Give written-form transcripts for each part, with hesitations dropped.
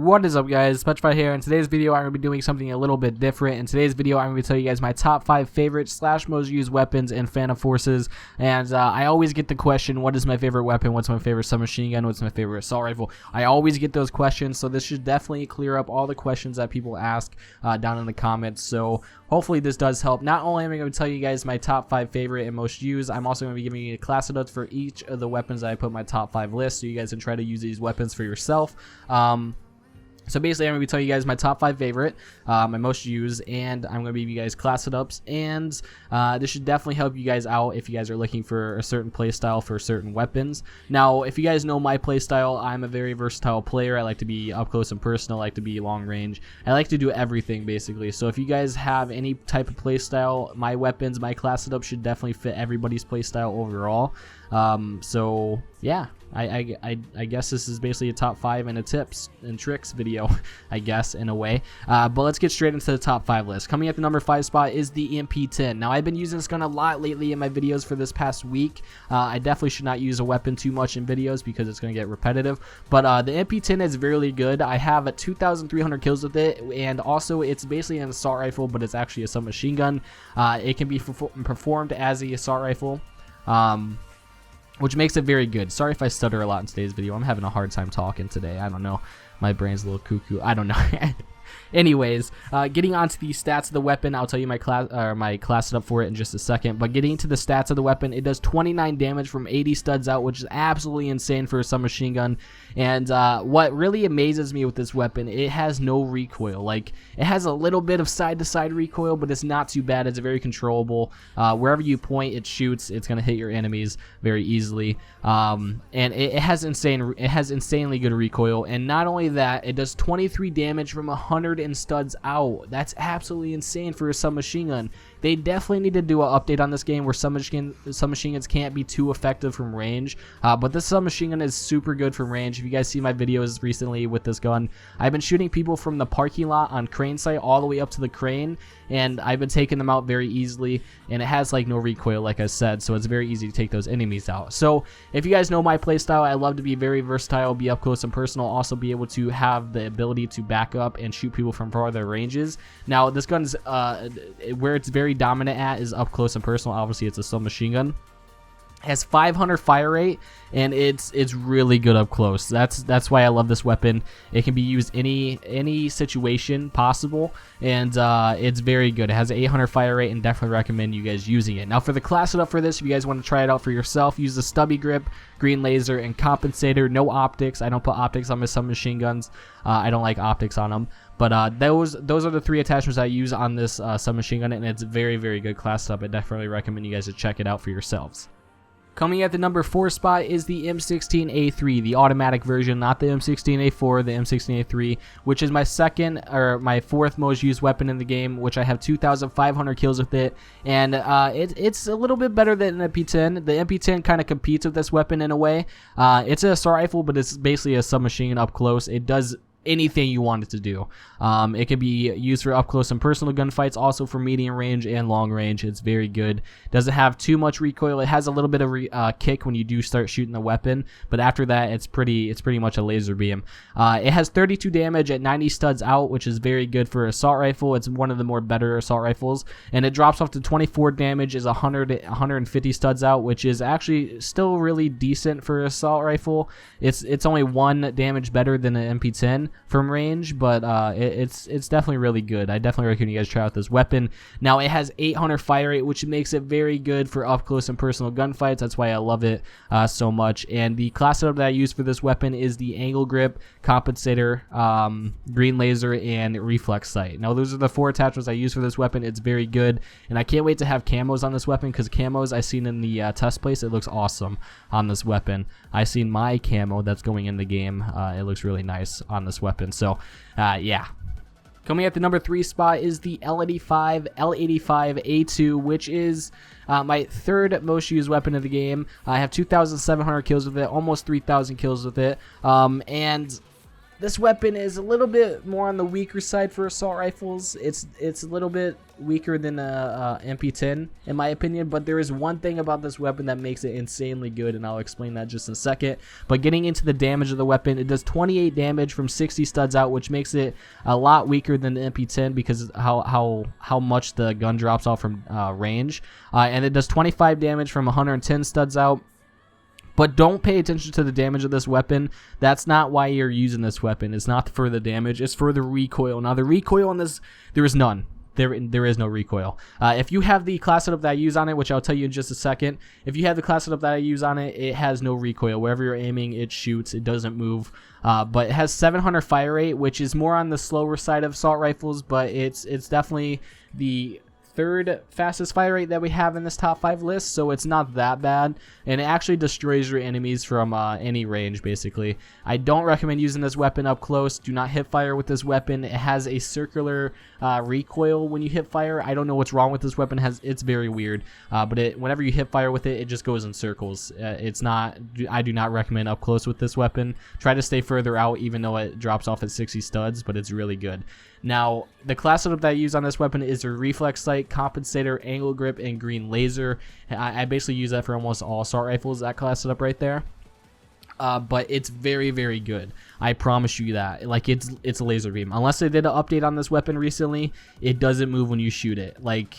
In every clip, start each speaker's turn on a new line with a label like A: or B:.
A: What is up, guys? PetriFyTV here. In today's video, I'm going to be doing something a little bit different. In today's video, I'm going to tell you guys my top 5 favorite / most used weapons in Phantom Forces. And I always get the question, what is my favorite weapon? What's my favorite submachine gun? What's my favorite assault rifle? I always get those questions, so this should definitely clear up all the questions that people ask down in the comments. So hopefully this does help. Not only am I going to tell you guys my top 5 favorite and most used, I'm also going to be giving you class notes for each of the weapons that I put in my top 5 list, so you guys can try to use these weapons for yourself. So basically, I'm going to be telling you guys my top 5 favorite, my most used, and I'm going to give you guys class setups, and this should definitely help you guys out if you guys are looking for a certain playstyle for certain weapons. Now, if you guys know my playstyle, I'm a very versatile player. I like to be up close and personal. I like to be long range. I like to do everything, basically. So if you guys have any type of playstyle, my weapons, my class setup should definitely fit everybody's playstyle overall. So yeah, I guess this is basically a top 5 and a tips and tricks video, I guess, in a way. But let's get straight into the top 5 list. Coming at the number 5 spot is the MP10. Now, I've been using this gun a lot lately in my videos for this past week. I definitely should not use a weapon too much in videos because it's going to get repetitive. But the MP10 is really good. I have 2,300 kills with it, and also it's basically an assault rifle, but it's actually a submachine gun. It can be performed as a assault rifle. Which makes it very good. Sorry if I stutter a lot in today's video. I'm having a hard time talking today. I don't know. My brain's a little cuckoo. I don't know. Anyways, getting onto the stats of the weapon, I'll tell you my class setup for it in just a second. But getting into the stats of the weapon, it does 29 damage from 80 studs out, which is absolutely insane for a submachine gun. And what really amazes me with this weapon, it has no recoil. Like, it has a little bit of side-to-side recoil, but it's not too bad. It's very controllable. Wherever you point, it shoots. It's gonna hit your enemies very easily. And it has insanely good recoil. And not only that, it does 23 damage from 100 and studs out. That's absolutely insane for a submachine gun. They definitely need to do an update on this game where submachine guns can't be too effective from range. But this submachine gun is super good from range. If you guys see my videos recently with this gun, I've been shooting people from the parking lot on crane site all the way up to the crane, and I've been taking them out very easily, and it has like no recoil, like I said, so it's very easy to take those enemies out. So if you guys know my playstyle, I love to be very versatile, be up close and personal, also be able to have the ability to back up and shoot people from farther ranges. Now, this gun's where it's very dominant at is up close and personal. Obviously, it's a submachine gun. It has 500 fire rate, and it's really good up close. That's why I love this weapon. It can be used any situation possible, and it's very good. It has 800 fire rate, and definitely recommend you guys using it. Now, for the class setup for this, if you guys want to try it out for yourself, use the stubby grip, green laser, and compensator. No optics. I don't put optics on my submachine guns. I don't like optics on them. But those are the 3 attachments I use on this submachine gun, and it's very good class setup. I definitely recommend you guys to check it out for yourselves. Coming at the number 4 spot is the M16A3, the automatic version, not the M16A4, the M16A3, which is my my 4th most used weapon in the game, which I have 2,500 kills with it, and it's a little bit better than the MP10. The MP10 kind of competes with this weapon in a way. It's an assault rifle, but it's basically a submachine up close. It does anything you want it to do. It can be used for up close and personal gunfights, also for medium range and long range. It's very good. Doesn't have too much recoil. It has a little bit of kick when you do start shooting the weapon, but after that, it's pretty much a laser beam. It has 32 damage at 90 studs out, which is very good for assault rifle. It's one of the more better assault rifles, and it drops off to 24 damage is 150 studs out, which is actually still really decent for assault rifle. It's only 1 damage better than an MP10 from range, but it's definitely really good. I definitely recommend you guys try out this weapon. Now, it has 800 fire rate, which makes it very good for up close and personal gunfights. That's why I love it so much. And the class setup that I use for this weapon is the angle grip, compensator, green laser, and reflex sight. Now, those are the 4 attachments I use for this weapon. It's very good, and I can't wait to have camos on this weapon, because camos I seen in the test place, it looks awesome on this weapon. I seen my camo that's going in the game. It looks really nice on this weapon. So yeah. Coming at the number 3 spot is the L85A2, which is my 3rd most used weapon of the game. I have 2,700 kills with it, almost 3,000 kills with it, and This weapon is a little bit more on the weaker side for assault rifles. It's a little bit weaker than a MP10 in my opinion, but there is one thing about this weapon that makes it insanely good, and I'll explain that just in a second. But getting into the damage of the weapon, it does 28 damage from 60 studs out, which makes it a lot weaker than the MP10 because how much the gun drops off from range, and it does 25 damage from 110 studs out. But don't pay attention to the damage of this weapon. That's not why you're using this weapon. It's not for the damage. It's for the recoil. Now, the recoil on this, there is none. There is no recoil. If you have the class setup that I use on it, which I'll tell you in just a second, if you have the class setup that I use on it, it has no recoil. Wherever you're aiming, it shoots. It doesn't move. But it has 700 fire rate, which is more on the slower side of assault rifles, but it's definitely the third fastest fire rate that we have in this top 5 list, so it's not that bad, and it actually destroys your enemies from any range basically. I don't recommend using this weapon up close. Do not hip fire with this weapon. It has a circular recoil when you hip fire. I don't know what's wrong with this weapon. It's very weird, but whenever you hip fire with it, it just goes in circles. I do not recommend up close with this weapon. Try to stay further out, even though it drops off at 60 studs, but it's really good. Now, the class setup that I use on this weapon is a reflex sight, compensator, angle grip, and green laser. I basically use that for almost all assault rifles, that class setup right there. But it's very, very good. I promise you that. Like, it's a laser beam. Unless they did an update on this weapon recently, it doesn't move when you shoot it. Like,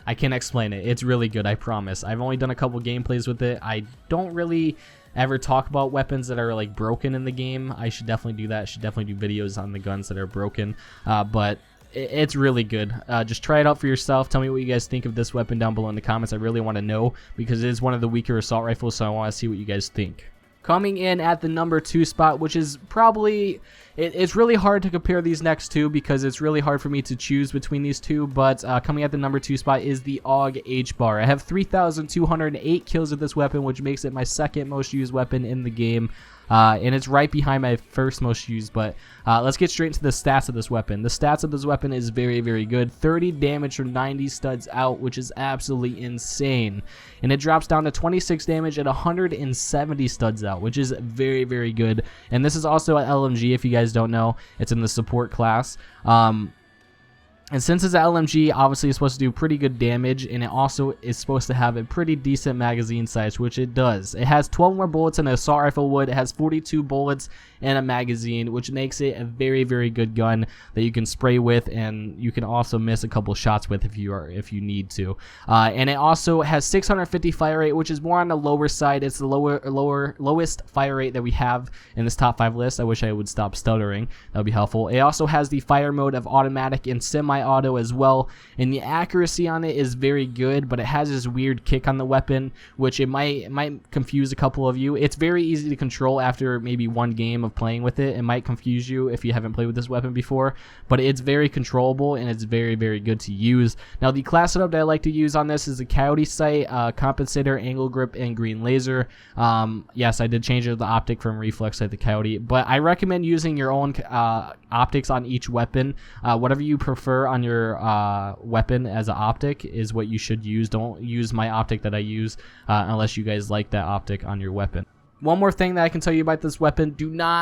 A: I can't explain it. It's really good, I promise. I've only done a couple gameplays with it. I don't really ever talk about weapons that are like broken in the game. I should definitely do that. I should definitely do videos on the guns that are broken. But it's really good. Just try it out for yourself. Tell me what you guys think of this weapon down below in the comments. I really want to know because it is one of the weaker assault rifles, so I want to see what you guys think. Coming in at the number 2 spot, which is probably, it's really hard to compare these next two because it's really hard for me to choose between these two, but coming at the number 2 spot is the AUG H-Bar. I have 3,208 kills with this weapon, which makes it my second most used weapon in the game. And it's right behind my first most used, but let's get straight into the stats of this weapon. The stats of this weapon is very, very good. 30 damage from 90 studs out, which is absolutely insane. And it drops down to 26 damage at 170 studs out, which is very, very good. And this is also an LMG, if you guys don't know. It's in the support class. And since it's an LMG, obviously it's supposed to do pretty good damage, and it also is supposed to have a pretty decent magazine size, which it does. It has 12 more bullets than an assault rifle would. It has 42 bullets and a magazine, which makes it a very, very good gun that you can spray with, and you can also miss a couple shots with if you need to. And it also has 650 fire rate, which is more on the lower side. It's the lowest fire rate that we have in this top 5 list. I wish I would stop stuttering. That would be helpful. It also has the fire mode of automatic and semi-auto as well, and the accuracy on it is very good, but it has this weird kick on the weapon, which it might confuse a couple of you. It's very easy to control after maybe one game of playing with it. It might confuse you if you haven't played with this weapon before, but it's very controllable and it's very, very good to use. Now, the class setup that I like to use on this is the Coyote sight, compensator, angle grip, and green laser. Yes, I did change the optic from reflex sight to Coyote, but I recommend using your own optics on each weapon. Whatever you prefer on your weapon as an optic is what you should use. Don't use my optic that I use unless you guys like that optic on your weapon. One more thing that I can tell you about this weapon: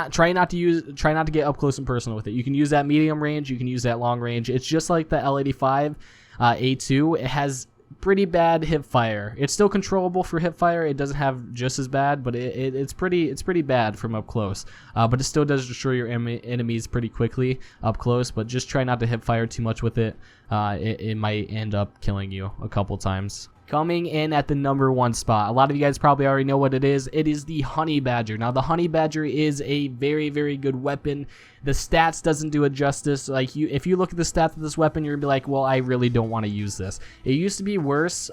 A: try not to get up close and personal with it. You can use that medium range, you can use that long range. It's just like the L85 A2. It has pretty bad hip fire. It's still controllable for hip fire. It doesn't have just as bad, but it's pretty bad from up close. But it still does destroy your enemies pretty quickly up close. But just try not to hip fire too much with it. It might end up killing you a couple times. Coming in at the number 1 spot, a lot of you guys probably already know what it is. It is the Honey Badger. Now, the Honey Badger is a very, very good weapon. The stats doesn't do it justice. Like, if you look at the stats of this weapon, you're gonna be like, well, I really don't want to use this. It used to be worse.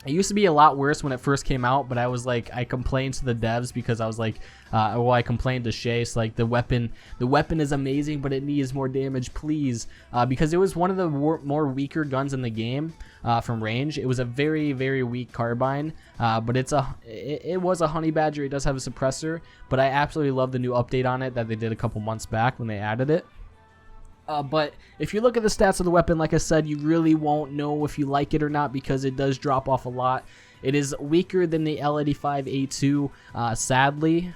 A: It used to be a lot worse when it first came out, but I complained to the devs because I was like, I complained to Shay, so like the weapon is amazing, but it needs more damage, please, because it was one of the more weaker guns in the game from range. It was a very, very weak carbine, but it was a Honey Badger. It does have a suppressor, but I absolutely love the new update on it that they did a couple months back when they added it. But if you look at the stats of the weapon, like I said, you really won't know if you like it or not because it does drop off a lot. It is weaker than the L85 A2, sadly.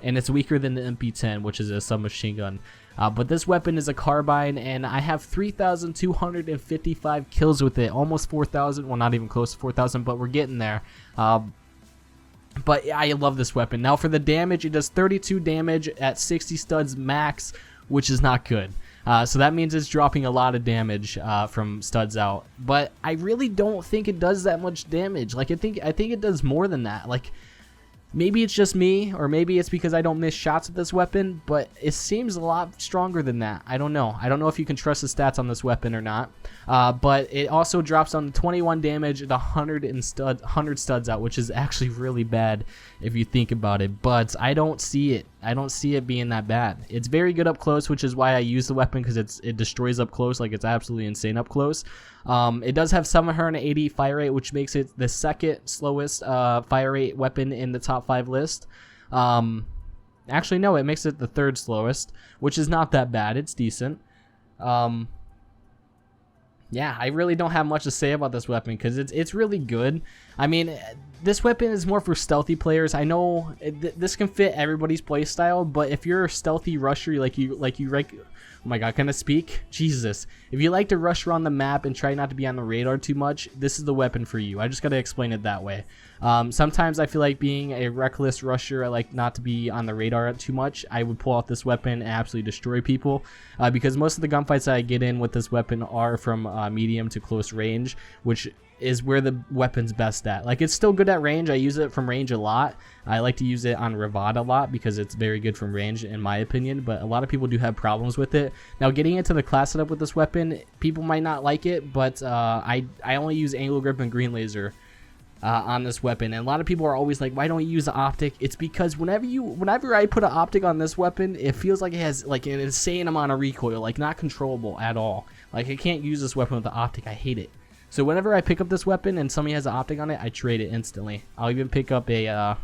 A: and it's weaker than the MP10, which is a submachine gun. But this weapon is a carbine, and I have 3,255 kills with it, almost 4,000. Well, not even close to 4,000, but we're getting there. But I love this weapon. Now for the damage, it does 32 damage at 60 studs max, which is not good. So that means it's dropping a lot of damage from studs out. But I really don't think it does that much damage. Like I think it does more than that. Like maybe it's just me, or maybe it's because I don't miss shots with this weapon, but it seems a lot stronger than that. I don't know. I don't know if you can trust the stats on this weapon or not. But it also drops on 21 damage at 100 studs out, which is actually really bad if you think about it. But I don't see it. I don't see it being that bad. It's very good up close, which is why I use the weapon, because it destroys up close. Like, it's absolutely insane up close. It does have 780 fire rate, which makes it the second slowest fire rate weapon in the top 5 list. Actually, no, it makes it the third slowest, which is not that bad. It's decent. Yeah, I really don't have much to say about this weapon because it's really good. I mean, this weapon is more for stealthy players. I know this can fit everybody's playstyle, but if you're a stealthy rusher, oh my god, can I speak? Jesus. If you like to rush around the map and try not to be on the radar too much, this is the weapon for you. I just gotta explain it that way. Sometimes I feel like being a reckless rusher, I like not to be on the radar too much. I would pull out this weapon and absolutely destroy people, because most of the gunfights that I get in with this weapon are from medium to close range, which is where the weapon's best at. Like, it's still good at range. I use it from range a lot. I like to use it on Revad a lot because it's very good from range in my opinion, but a lot of people do have problems with it. Now, getting into the class setup with this weapon, people might not like it, but I only use angle grip and green laser on this weapon, and a lot of people are always like, why don't you use the optic? It's because whenever I put an optic on this weapon, it feels like it has like an insane amount of recoil, like not controllable at all. Like, I can't use this weapon with the optic. I hate it. So whenever I pick up this weapon and somebody has an optic on it, I trade it instantly. I'll even pick up a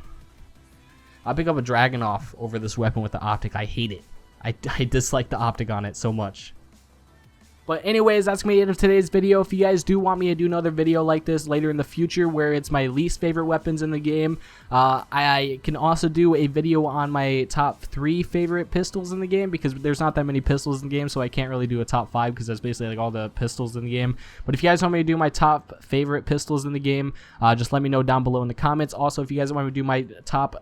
A: Dragunov over this weapon with the optic. I hate it. I dislike the optic on it so much. But anyways, that's going to be it of today's video. If you guys do want me to do another video like this later in the future where it's my least favorite weapons in the game, I can also do a video on my top 3 favorite pistols in the game, because there's not that many pistols in the game, so I can't really do a top 5 because that's basically like all the pistols in the game. But if you guys want me to do my top favorite pistols in the game, just let me know down below in the comments. Also, if you guys want me to do my top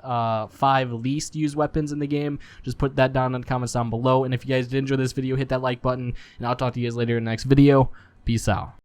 A: 5 least used weapons in the game, just put that down in the comments down below. And if you guys did enjoy this video, hit that like button, and I'll talk to you guys later in the next video. Peace out.